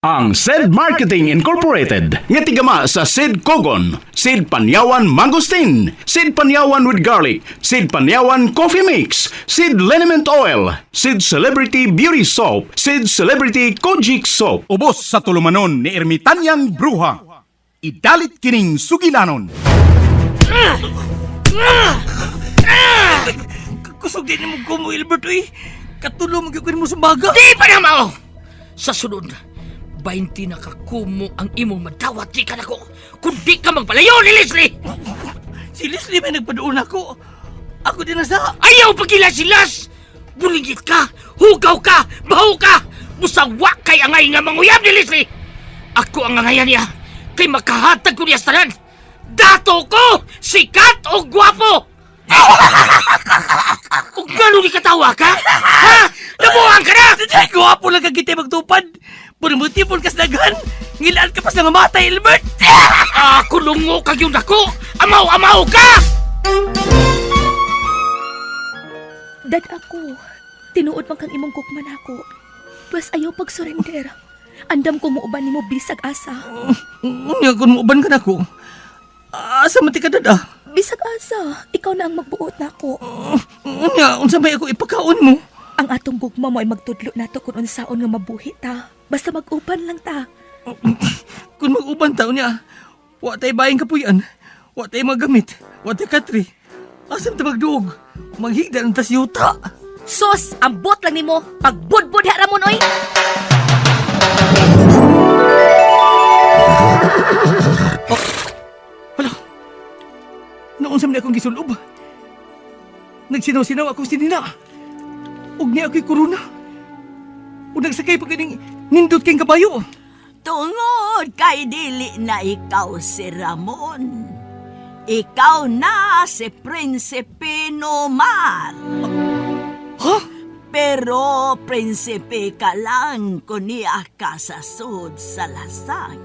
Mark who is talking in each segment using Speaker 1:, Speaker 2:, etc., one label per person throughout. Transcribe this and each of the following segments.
Speaker 1: Ang SED Marketing Incorporated nga tigama sa SED Kogon, SED Panyawan Mangosteen, SED Panyawan with Garlic, SED Panyawan Coffee Mix, SED Liniment Oil, SED Celebrity Beauty Soap, SED Celebrity Kojic Soap. Ubos sa tulumanon ni Ermitanyang Bruha. Idalit kining sugilanon.
Speaker 2: Kusog din mo ko mo, Albert, eh. Katulong mo sa baga.
Speaker 3: Di pa na mao! Sa sunod, 20 na kakumo ang imong madawat di ka na ko kung di ka magpalayo ni Leslie!
Speaker 2: Si Leslie may nagpadoon ako. Ako din nasa...
Speaker 3: Ayaw pagilasilas! Buligit ka, hugaw ka, baho ka! Musawa kay angay nga manguyab ni Leslie! Ako ang angayan niya, kay makahatag ko niya sa tanan! Dato ko, sikat o gwapo! Kung gano'n di katawa ka? Ha? Nabuhan ka na!
Speaker 2: Ay, guwapo lang kang kita magtupad. Puro mo tipon ka sa daghan. Ngilaan ka pa sa mamatay, Albert.
Speaker 3: Kulungo kag yung dako! Amaw-amaw ka!
Speaker 4: Dad ako, tinuod man kang imong kukman ako. Plus ayaw pag-surrender. Andam ko muuban ni mo bisag asa.
Speaker 2: Nga kung muuban ka na ko. Asa mati ka dada?
Speaker 4: Bisag asa, ikaw na ang magbuot na ako.
Speaker 2: Nga, unsa may ako ipakaon mo?
Speaker 4: Ang atong gugma mo ay magtudlo nato kung unsaon nga mabuhi ta. Basta mag-uban lang ta.
Speaker 2: Kung mag-uban taon niya, wa tayo bayang kapuyan, wa tayo magamit, wa tayo katri. Asam ta magduog, maghigda ng tasyuta.
Speaker 4: Sos, ambot lang nimo pagbudbud ha Ramon oy.
Speaker 2: Naunsam na akong gisulob. Nagsinaw-sinaw akong sinina. Ug niya ako'y korona. Ug nagsakay pa kaning nindot kayong kabayo.
Speaker 5: Tungod kay dili na ikaw si Ramon. Ikaw na si Prinsipe Nomar.
Speaker 2: Ha?
Speaker 5: Pero prinsipe ka lang kung niya ka sa sud sa lasang.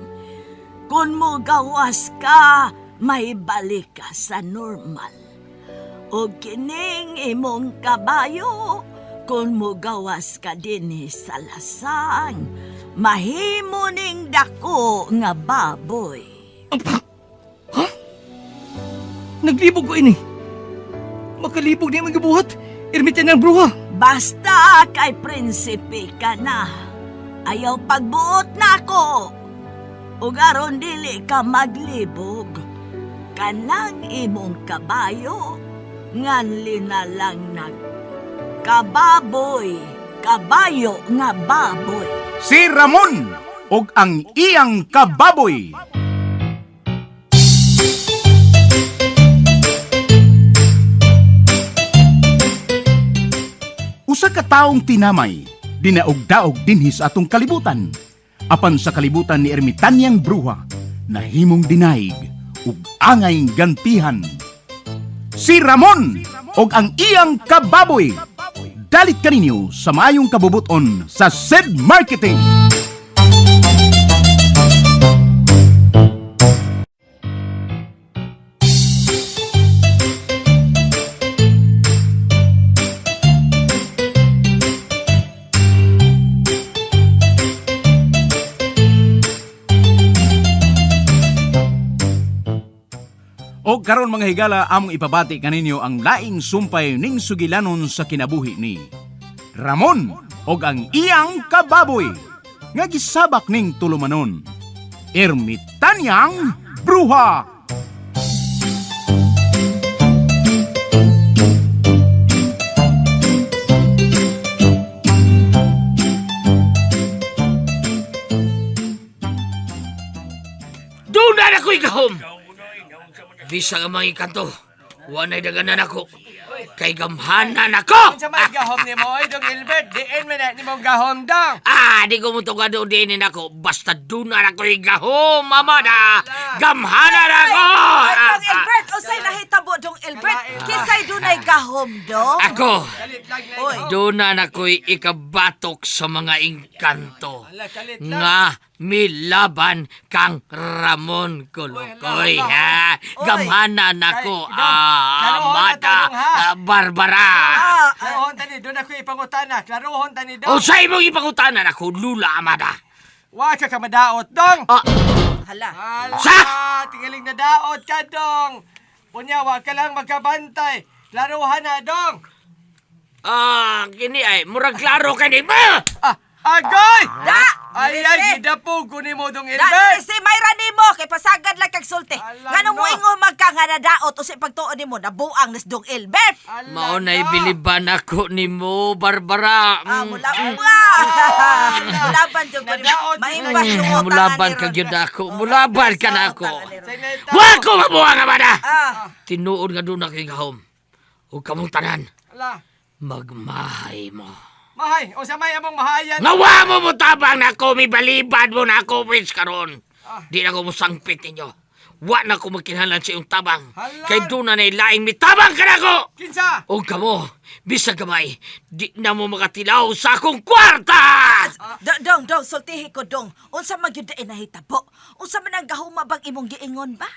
Speaker 5: Kung mo gawas ka, may balik ka sa normal. O kining imong kabayo, kung mo gawas ka din sa lasang, mahimo ning dako nga baboy.
Speaker 2: Ha? Naglibog ko ini. Makalibog niya magabuhat. Ermitan ng bruha.
Speaker 5: Basta kay prinsipe ka na. Ayaw pagbuot na ako. Ug aron dili ka maglibog. Kanang imong kabayo, nganli na lang kababoy, kabayo nga baboy.
Speaker 1: Si Ramon og ang iyang kababoy. Usa ka taong tinamay, dinaog-daog dinhi sa atong kalibutan. Apan sa kalibutan ni Ermitanyang Bruha, nahimong dinaig ug angay gantihan. Si Ramon og ang iyang kababoy. Dalit kaninyo sa maayong kabubuton sa SED Marketing. O karon mga higala, among ipabati kaninyo ang laing sumpay ning sugilanon sa kinabuhi ni Ramon og ang iyang kababoy nga gisabak ning tulumanon, Ermitanyang Bruha.
Speaker 3: Doon na ako'y gahom! Bisa nga mga ikanto, wanay daganan ako, kay gamhanan ako!
Speaker 6: Sa may gahom ni mo, Dong Gilbert, diin mo na ni mo gahom dong.
Speaker 3: Di ko mo itong dinin ako, basta doon na ako'y gahom, mamada! Gamhanan ako!
Speaker 5: Dong Elbert, usay nahitabo Dong Elbert. Kisay dunay gahom dong.
Speaker 3: Ako,
Speaker 6: Kalit lang na
Speaker 5: Oy.
Speaker 3: doon na ako'y ikabatok sa mga ingkanto
Speaker 6: kalit lang.
Speaker 3: nga milaban kang Ramon Kulukoy, ha? Gamhanan ako, mata, Barbara.
Speaker 6: Klarohon tani, doon ako ipangutana. Klarohon tani dong.
Speaker 3: O sa'yo mong ipangutanan ako, Lula Amada.
Speaker 6: Wa ka ka madaot, dong!
Speaker 5: Hala.
Speaker 6: Hala,
Speaker 3: Sa?
Speaker 6: tingaling na daot ka, dong! Punya, wa ka lang magkabantay. Laruhan na, dong!
Speaker 3: Kini ay, murag klaro ka ni mo!
Speaker 6: Agoy!
Speaker 5: Da!
Speaker 6: Ay, gidapog ko ni mo, dong
Speaker 5: Da,
Speaker 6: Elbert!
Speaker 5: si Mayra nimo kay pasagad lang kag sulti.
Speaker 6: Alam
Speaker 5: Ngano mo
Speaker 6: na.
Speaker 5: ingon magka nga nadaot o si pagtuon nimo nabuang ni Dong Elbert.
Speaker 3: Mao na'y biliban ako ni mo, Barbara.
Speaker 5: Mula nga. Mulaban jud ko.
Speaker 6: Nadaot
Speaker 5: Maimpas yung utang.
Speaker 3: Mulaban ka gyud ako. Mulaban ka na ako. Wa ko mabuha nga ba na? Tinuod nga doon na kay gahom. O kamong tanan,
Speaker 6: Ala,
Speaker 3: magmahay mo.
Speaker 6: mahay, o sa may among mahayan.
Speaker 3: Nawa mo tabang na ako, may balibad mo na ako, Prince karon. Di na ko musangpit ninyo. Wa na ko magkinahanglan sa iyong tabang.
Speaker 6: Hala.
Speaker 3: Kay doon na laing may tabang ka na ko!
Speaker 6: Kinsa?
Speaker 3: O kamo, bisag gamay, di na mo makatilaw sa akong kwarta!
Speaker 5: Dong, sultihi ko dong. Unsa man gyud ay nahitabo? Unsa man ang gahuma bang imong giingon ba?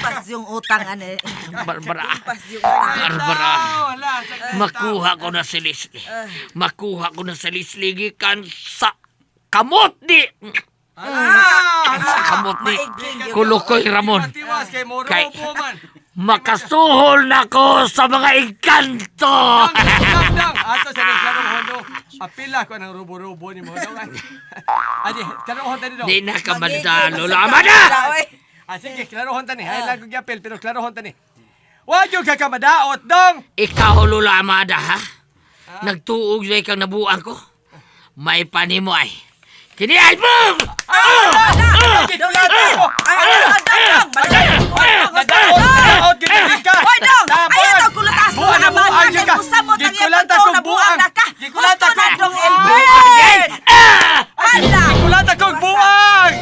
Speaker 5: Pas yung utang ani.
Speaker 3: Barbara,
Speaker 5: Pas yung utang.
Speaker 3: Barbara,
Speaker 6: Wala,
Speaker 3: makuha ko na si Leslie. Makuha ko na si Leslie gikan sa kamot di. Sa kamot ni Kulukoy Ramon.
Speaker 6: Matiwas kay Moro
Speaker 3: Kay-
Speaker 6: po man.
Speaker 3: Makasuhol na ko sa mga engkanto.
Speaker 6: Dang, ato sa naglarong hondo. Apila ko ng rubo-rubo ni mo. Dong. Adi, klarohon tani dong.
Speaker 3: Di na ka mandalo, lama na!
Speaker 6: Sige, klarohon tani. Hay lang kong apil, pero klarohon tani. Wag yung kakamadaot, dong!
Speaker 3: Ikaw, Lula Amada, ha? Nagtuog na ikang nabuang ko. May panimo ay. Kini ay boom!
Speaker 6: Gikulatan ko!
Speaker 5: Nadaot,
Speaker 6: ginagin ka!
Speaker 5: Hoy, dong!
Speaker 6: Tapos!
Speaker 5: Ayaw daw kulatas mo
Speaker 6: Buwan na
Speaker 5: naman
Speaker 6: buwan
Speaker 5: kay
Speaker 6: ka!
Speaker 5: usabot ang
Speaker 6: Gikulatan
Speaker 5: iyong
Speaker 6: ko
Speaker 5: nabuang
Speaker 6: buwan!
Speaker 5: na ka!
Speaker 6: Gikulatan
Speaker 5: Gusto na
Speaker 6: ko!
Speaker 5: Dong Elbert! Hala!
Speaker 6: Gikulatan ko buwan!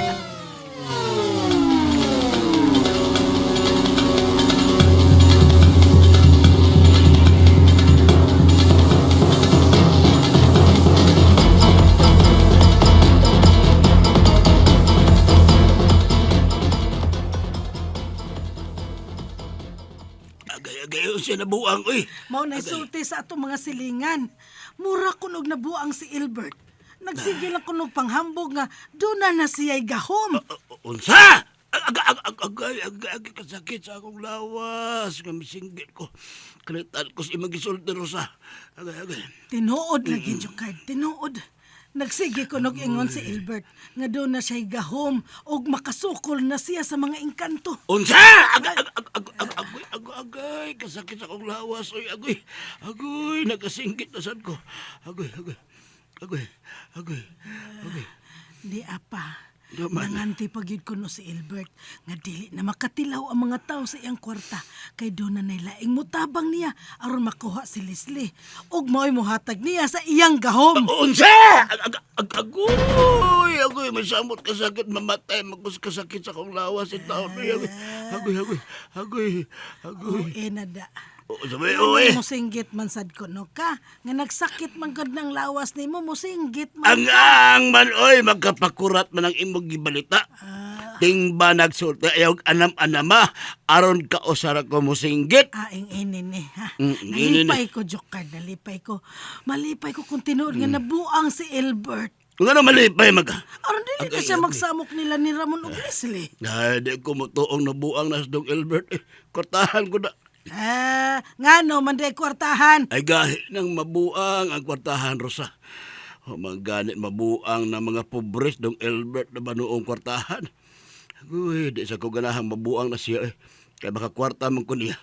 Speaker 3: Agay-agayo siya nabuang, uy.
Speaker 7: Mao na sulti sa atong mga silingan. Mura kunog nabuang si Albert. Nagsige lang kunog panghambog nga duna na siya'y gahom.
Speaker 3: Unsa? Agay, kasakit sa akong lawas. Kamisinggit ko. Kalitan ko si magisulti Rosa. Agay.
Speaker 7: Tinuod lagi Jokard, tinuod. Nagsige kunog ingon si Albert nga doon na siya'y gahom ug makasukol na siya sa mga engkanto.
Speaker 3: Unsa? Agay, kasakit sa akong lawas. Uy, agoy, nagasinggit na sad ko. Agoy.
Speaker 7: Di apa.
Speaker 3: Daman.
Speaker 7: Nanganti pagyud kuno si Albert nga dili na makatilaw ang mga tao sa iyang kwarta kay doon na nailaing mutabang niya aron makuha si Leslie ug mao'y muhatag niya sa iyang gahom.
Speaker 3: Unsa? Agoy, may samot kasakit, mamatay, kasakit sa akong lawas. Agoy.
Speaker 7: Nada.
Speaker 3: Sabi,
Speaker 7: Ano musinggit man sad kuno ka nga nagsakit man gud ng lawas nimo musinggit man.
Speaker 3: Ang man, magkapakurat man ang imong gibalita. Ting ba nagsulti, ayaw anam-anama, aron ka osara ko musinggit.
Speaker 7: Aing ini ha.
Speaker 3: Ini ni.
Speaker 7: Nalipay ko Jokard, nalipay ko. Malipay ko kung tinuod nga nabuang si Albert.
Speaker 3: Kung ano malipay maga.
Speaker 7: Aron dili na siya magsamok nila ni Ramon ug Leslie.
Speaker 3: Di ko mutuong nabuang na sa Dong Albert. Kortahan ko na.
Speaker 7: Ngano man day kwartahan.
Speaker 3: Ay gahi ng mabuang ang kwartahan, Rosa. Ganit mabuang na mga pobres Dong Albert na banuong kwartahan. Uy, di sa ko ganahang mabuang na siya eh. Kaya baka kwarta man ko niya.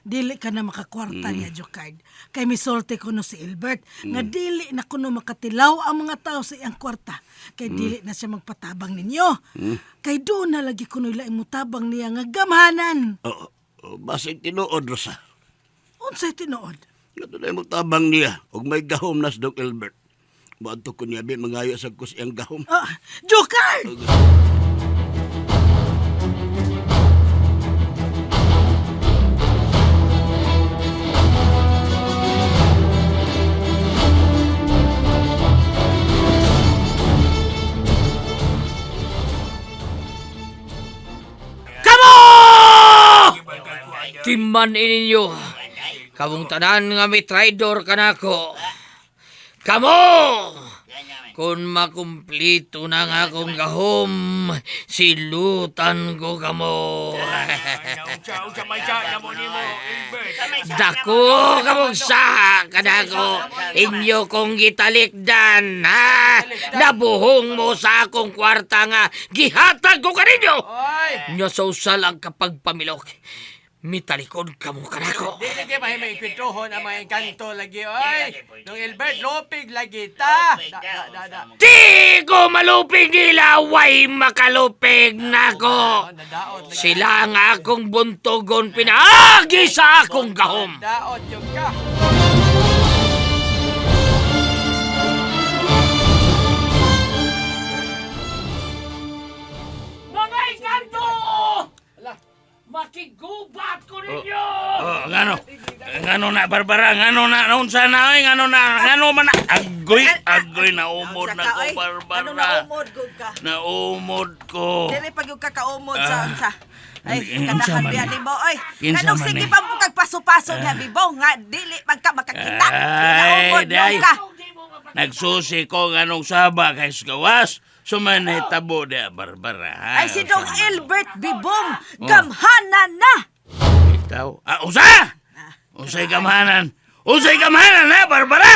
Speaker 7: Dili ka na makakwarta niya, Jokard. Kay misolte ko no si Albert, nga dili na kuno makatilaw ang mga tao sa iyang kwarta. Kay dili na siya magpatabang ninyo. Kay doon na lagi kuno ilaing mutabang niya nga gamhanan.
Speaker 3: Basig tinuod, Rosa.
Speaker 7: Unsay tinuod?
Speaker 3: Ito na yung tabang niya. Huwag may gahom na sa Dong Albert. Bato ko niya, mangayo sa kus iyang gahom.
Speaker 7: Jokard!
Speaker 3: Timan ininyo. Kamong tanan nga may traidor ka na ko. Kamo! Kung makumplito na nga akong gahom, silutan ko kamo. Dako kamong saha kadako, inyo kong gitalikdan, ha? Nabuhong mo sa akong kwarta nga, gihatag ko kaninyo!
Speaker 6: Oy!
Speaker 3: Nya sosal ang kapag pamilok. Mitalikod kamo kanako.
Speaker 6: Dili kay mahimay kwentuhon ang mga engkanto lagi, oy! Nung Albert, lopig lagi ta! Da.
Speaker 3: Di ko malupig nila, way makalupig nako.
Speaker 6: Nadaot lagi.
Speaker 3: Sila nga akong buntogon pinaagi sa akong gahom.
Speaker 6: Daot yung ka.
Speaker 3: Mga ikanto! Makigubat ko ninyo!
Speaker 8: Ngano na Barbara, ngano na naunsa na oy, ngano man na agoy na umod na ko Barbara.
Speaker 5: Ano naumod gud ka?
Speaker 8: Naumod ko.
Speaker 5: Dili pag yung kakaumod sa unsa. Ay,
Speaker 8: unsa
Speaker 5: kanahan
Speaker 8: man
Speaker 5: biya
Speaker 8: eh?
Speaker 5: ni mo. Oy,
Speaker 8: Kinsa
Speaker 5: kanong
Speaker 8: man
Speaker 5: sige
Speaker 8: eh?
Speaker 5: pa mo kagpaso-paso niya, Bibo, nga dili man ka makakita.
Speaker 8: Ay,
Speaker 5: Naumod
Speaker 8: day.
Speaker 5: ka.
Speaker 8: Nagsusi ko nganong saba kay gawas. Sumanay tabo de Barbara. Ha?
Speaker 5: Ay, si Dong
Speaker 8: Unsa man?
Speaker 5: Albert Bibong, gamhanan na.
Speaker 8: Ikaw? Usa? Usay kamahanan. Usay kamahanan ha, Barbara?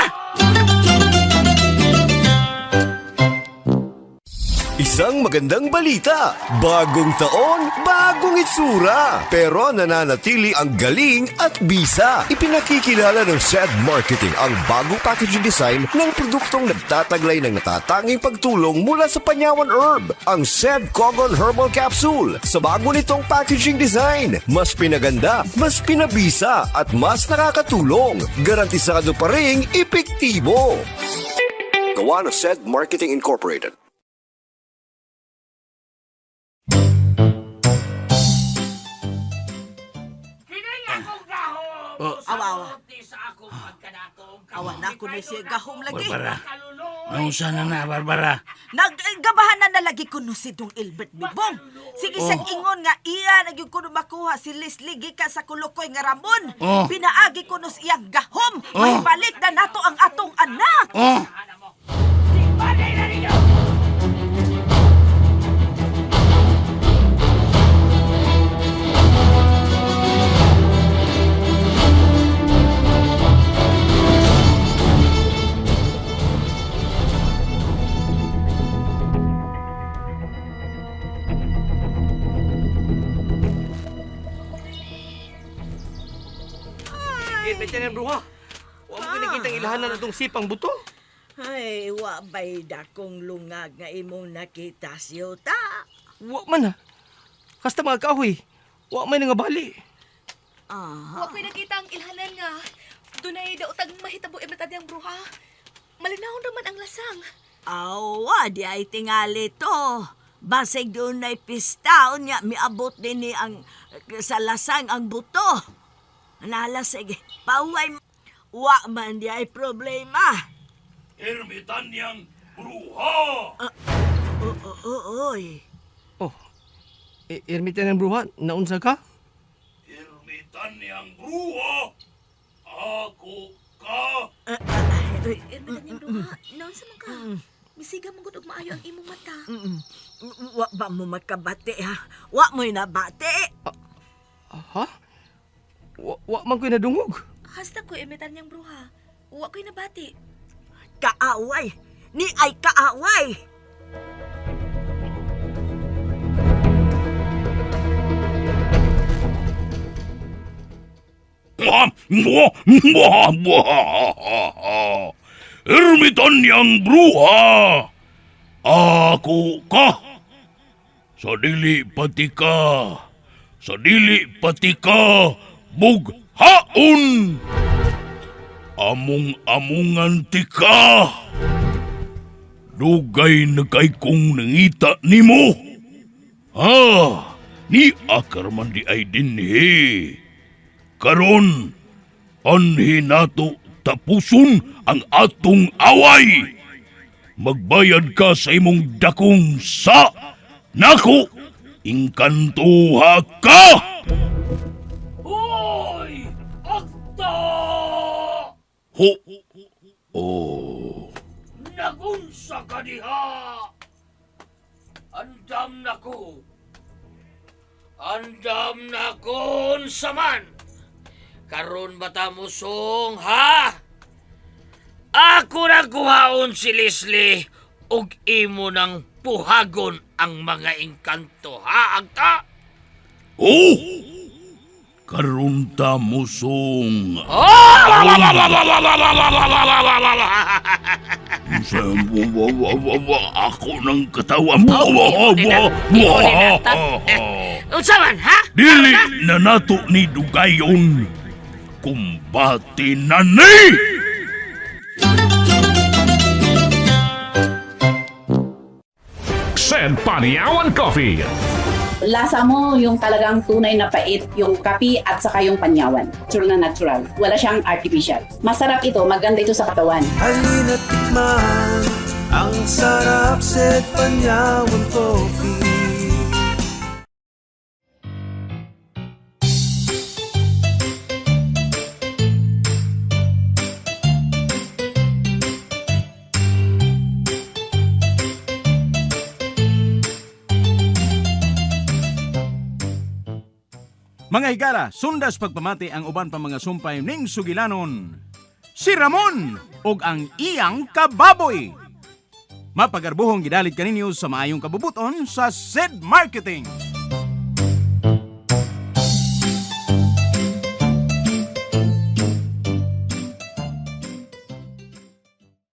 Speaker 9: Isang magandang balita. Bagong taon, bagong itsura. Pero nananatili ang galing at bisa. Ipinakikilala ng SED Marketing ang bagong packaging design ng produktong nagtataglay ng natatanging pagtulong mula sa Panyawan Herb. Ang SED Cogon Herbal Capsule. Sa bago nitong packaging design, mas pinaganda, mas pinabisa, at mas nakakatulong. Garantisado pa ring epektibo. Gawa ng SED Marketing Incorporated.
Speaker 5: Awa. Awan na ko na siya gahom lagi.
Speaker 8: Barbara. Naunsa na Barbara?
Speaker 5: Naggabahan na nalagi ko no si Dong Albert Bibong. Sige siyang ingon nga iya nagyug ko no makuha si Leslie gikan sa kulukoy nga Ramon. Pinaagi ko no siyang gahom. May balik na nato ang atong anak.
Speaker 2: Betya na bruha. Wa mo kinakitang ilahanan na itong sipang buto.
Speaker 5: Ay, wa bay dakong lungag nga imong nakita siyota.
Speaker 2: Wa man ha. Kasta mga kahoy. Wa may nga bali.
Speaker 4: Wa ko'y nakita ang ilhanan nga. Dunay daotag mahitabo imetad yang bruha. Malinaw naman ang lasang.
Speaker 5: Awa, di ay tingali to. Basig doon ay pista, niya miabot din ni ang sa lasang ang buto. Nalasig, pauway, wa man di ay problema.
Speaker 8: Ermitan niyang bruha!
Speaker 5: Oy.
Speaker 2: Oh. Ermita ng bruha. Naunsa ka?
Speaker 8: Ermitan niyang bruha! Ako ka!
Speaker 4: Ermitan yang bruha. Naon sa man ka? Misiga mo gud og maayo ang imong mata.
Speaker 5: Wa ba mo makabati ha? Wa mo'y nabati.
Speaker 2: Ha? Wa man ko'y nadungog.
Speaker 4: Hasta ko imitan yang bruha. Wa ko'y nabati.
Speaker 5: Kaaway. Ni ay kaaway.
Speaker 8: Ermitan niyang bruha! Ako ka! Sa dili pati ka! Sa dili pati ka! Bughaon! Among-amungan ti ka! Dugay na kay kong nangita nimo! Ha! Ni akarman di ay dinhi! Karon, anhi nato tapuson ang atong away! Magbayad ka sa imong dakong sa nako! Ingkantuha ka!
Speaker 3: Hoy! Akta!
Speaker 8: Ho! Oh...
Speaker 3: Unsa ka diha? Andam na ko. Andam na ko unsa man. Karon bata musong ha? Ako na kuhaon si Leslie ug imo nang puhagon ang mga engkanto ha agta?
Speaker 8: Oh! Karunta musong. Ako ng katawan.
Speaker 3: Unsa man ha?
Speaker 8: Dili na nato ni dugayon. Kumbati na ni!
Speaker 1: Said Paniawan Coffee.
Speaker 10: Lasa mo yung talagang tunay na pait, yung kapi at saka yung panyawan. Natural na natural. Wala siyang artificial. Masarap ito, maganda ito sa katawan.
Speaker 11: Halina't tikman ang sarap sa Panyawan Coffee.
Speaker 1: Mga higala, sundas pagpamati ang uban pa mga sumpay ning sugilanon. Si Ramon og ang iyang kababoy. Mapagarbuhong gidalit kaninyo sa maayong kabubuton sa SED Marketing.